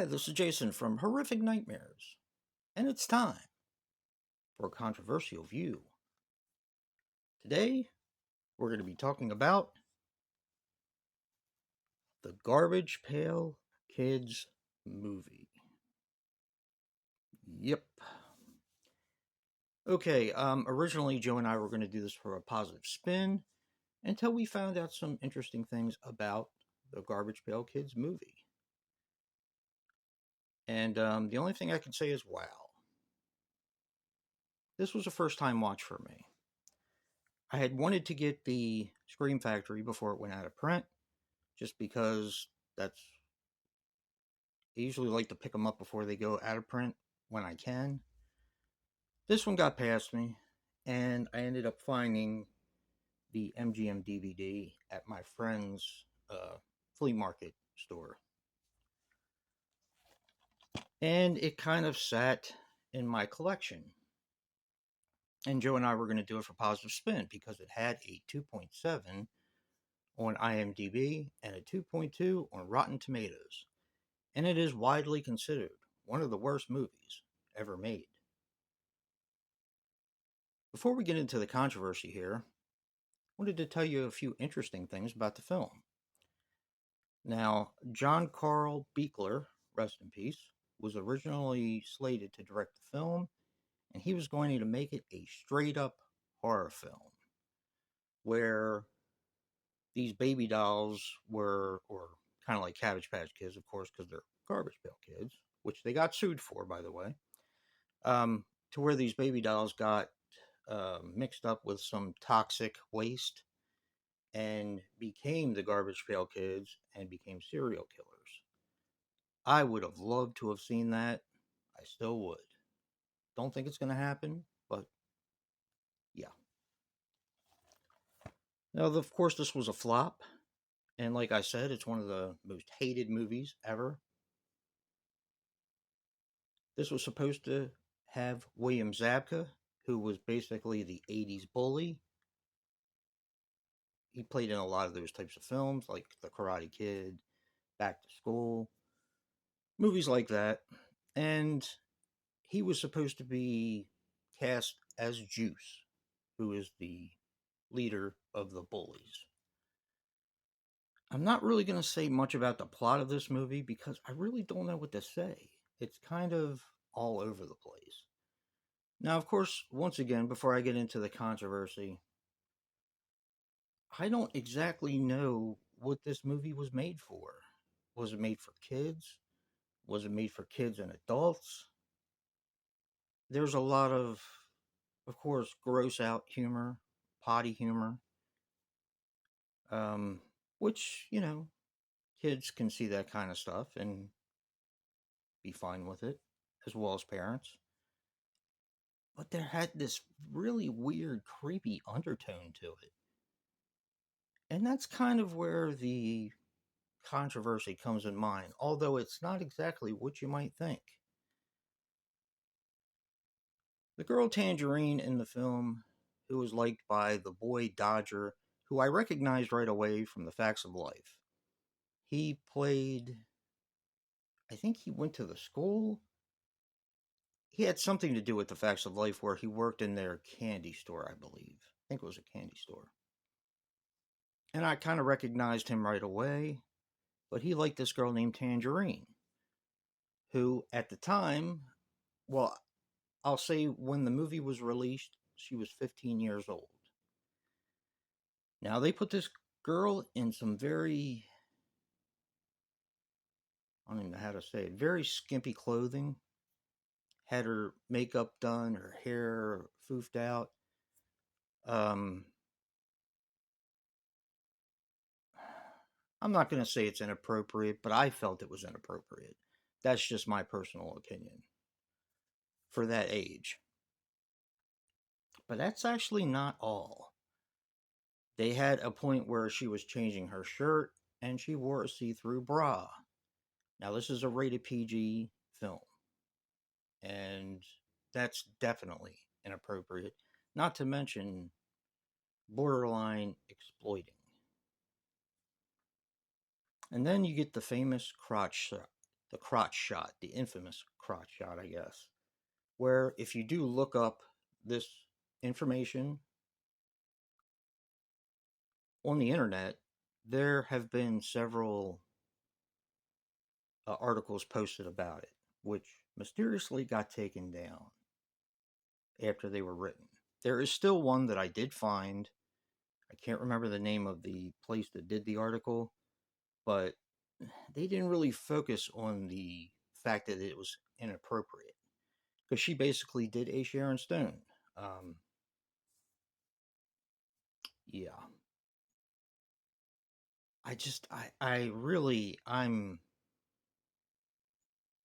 Hi, this is Jason from Horrific Nightmares, and it's time for a controversial view. Today, we're going to be talking about the Garbage Pail Kids movie. Yep. Okay, originally Joe and I were going to do this for a positive spin until we found out some interesting things about the Garbage Pail Kids movie. And the only thing I can say is wow. This was a first time watch for me. I had wanted to get the Scream Factory before it went out of print, just because that's I usually like to pick them up before they go out of print when I can. This one got past me, and I ended up finding the MGM DVD at my friend's flea market store. And it kind of sat in my collection. And Joe and I were going to do it for Positive Spin because it had a 2.7 on IMDb and a 2.2 on Rotten Tomatoes. And it is widely considered one of the worst movies ever made. Before we get into the controversy here, I wanted to tell you a few interesting things about the film. Now, John Carl Buechler, rest in peace, was originally slated to direct the film, and he was going to make it a straight up horror film where these baby dolls were, or kind of like Cabbage Patch Kids, of course, because they're Garbage Pail Kids, which they got sued for, by the way, to where these baby dolls got mixed up with some toxic waste and became the Garbage Pail Kids and became serial killers. I would have loved to have seen that. I still would. Don't think it's going to happen, but yeah. Now, of course, this was a flop. And like I said, it's one of the most hated movies ever. This was supposed to have William Zabka, who was basically the 80s bully. He played in a lot of those types of films, like The Karate Kid, Back to School, movies like that. And he was supposed to be cast as Juice, who is the leader of the bullies. I'm not really going to say much about the plot of this movie because I really don't know what to say. It's kind of all over the place. Now, of course, once again, before I get into the controversy, I don't exactly know what this movie was made for. Was it made for kids? Was it made for kids and adults? There's a lot of course, gross out humor, potty humor, um, which, kids can see that kind of stuff and be fine with it, as well as parents. But there had this really weird, creepy undertone to it. And that's kind of where the controversy comes in mind, although it's not exactly what you might think. The girl Tangerine in the film, who was liked by the boy Dodger, who I recognized right away from the Facts of Life. He played, I think he went to the school. He had something to do with the Facts of Life where he worked in their candy store, I believe. I think it was a candy store. And I kind of recognized him right away, but he liked this girl named Tangerine, who at the time, well, I'll say when the movie was released, she was 15 years old. Now, they put this girl in some very, I don't even know how to say it, very skimpy clothing. Had her makeup done, her hair foofed out. Um, I'm not going to say it's inappropriate, but I felt it was inappropriate. That's just my personal opinion for that age. But that's actually not all. They had a point where she was changing her shirt and she wore a see through bra. Now, this is a rated PG film, and that's definitely inappropriate, not to mention borderline exploiting. And then you get the famous crotch shot. the crotch shot, the infamous crotch shot, I guess, where if you do look up this information on the internet, there have been several articles posted about it, which mysteriously got taken down after they were written. There is still one that I did find. I can't remember the name of the place that did the article, but they didn't really focus on the fact that it was inappropriate because she basically did a Sharon Stone. Um, yeah, I really,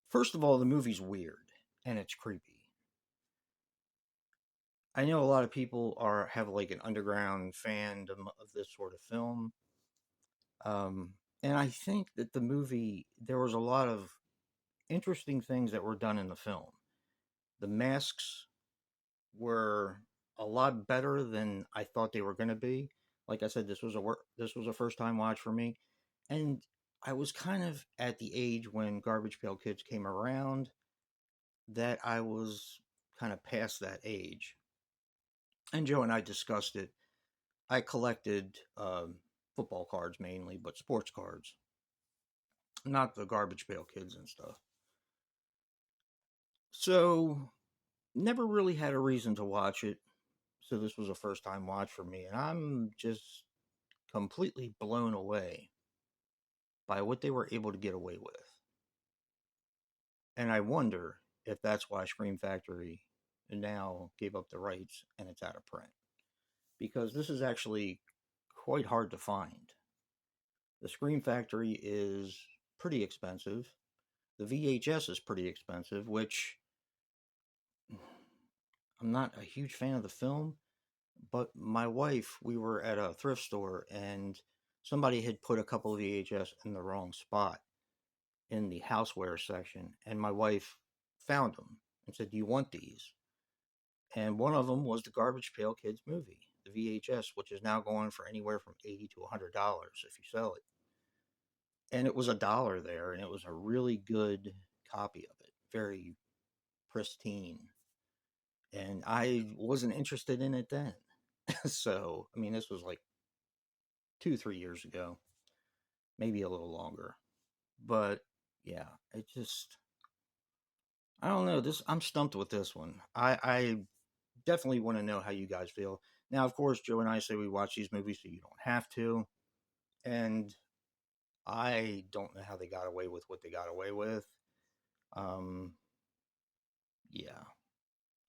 first of all, the movie's weird and it's creepy. I know a lot of people have like an underground fandom of this sort of film. Um, and I think that the movie, there was a lot of interesting things that were done in the film. The masks were a lot better than I thought they were going to be. Like I said, this was a first time watch for me, and I was kind of at the age when Garbage Pail Kids came around that I was kind of past that age. And Joe and I discussed it. I collected football cards mainly, but sports cards, not the Garbage Pail Kids and stuff. So never really had a reason to watch it. So this was a first time watch for me, and I'm just completely blown away by what they were able to get away with. And I wonder if that's why Scream Factory now gave up the rights and it's out of print. Because this is actually quite hard to find. The Scream Factory is pretty expensive. The VHS is pretty expensive, which I'm not a huge fan of the film, but my wife, we were at a thrift store and somebody had put a couple of VHS in the wrong spot in the houseware section, and my wife found them and said, "Do you want these?" And one of them was the Garbage Pail Kids movie, the VHS, which is now going for anywhere from $80 to $100 if you sell it. And it was $1 there, and it was a really good copy of it, very pristine. And I wasn't interested in it then. So, I mean, this was like 2, 3 years ago, maybe a little longer. But yeah, it just, I don't know. I'm stumped with this one. I definitely want to know how you guys feel. Now, of course, Joe and I say we watch these movies so you don't have to. And I don't know how they got away with what they got away with. Um, yeah,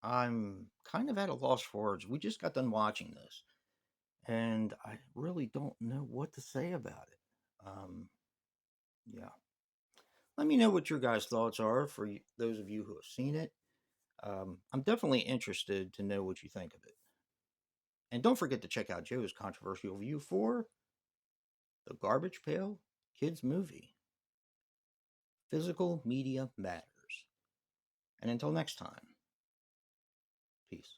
I'm kind of at a loss for words. We just got done watching this, and I really don't know what to say about it. Yeah. Let me know what your guys' thoughts are for those of you who have seen it. I'm definitely interested to know what you think of it. And don't forget to check out Joe's controversial review for The Garbage Pail Kids Movie. Physical Media Matters. And until next time, peace.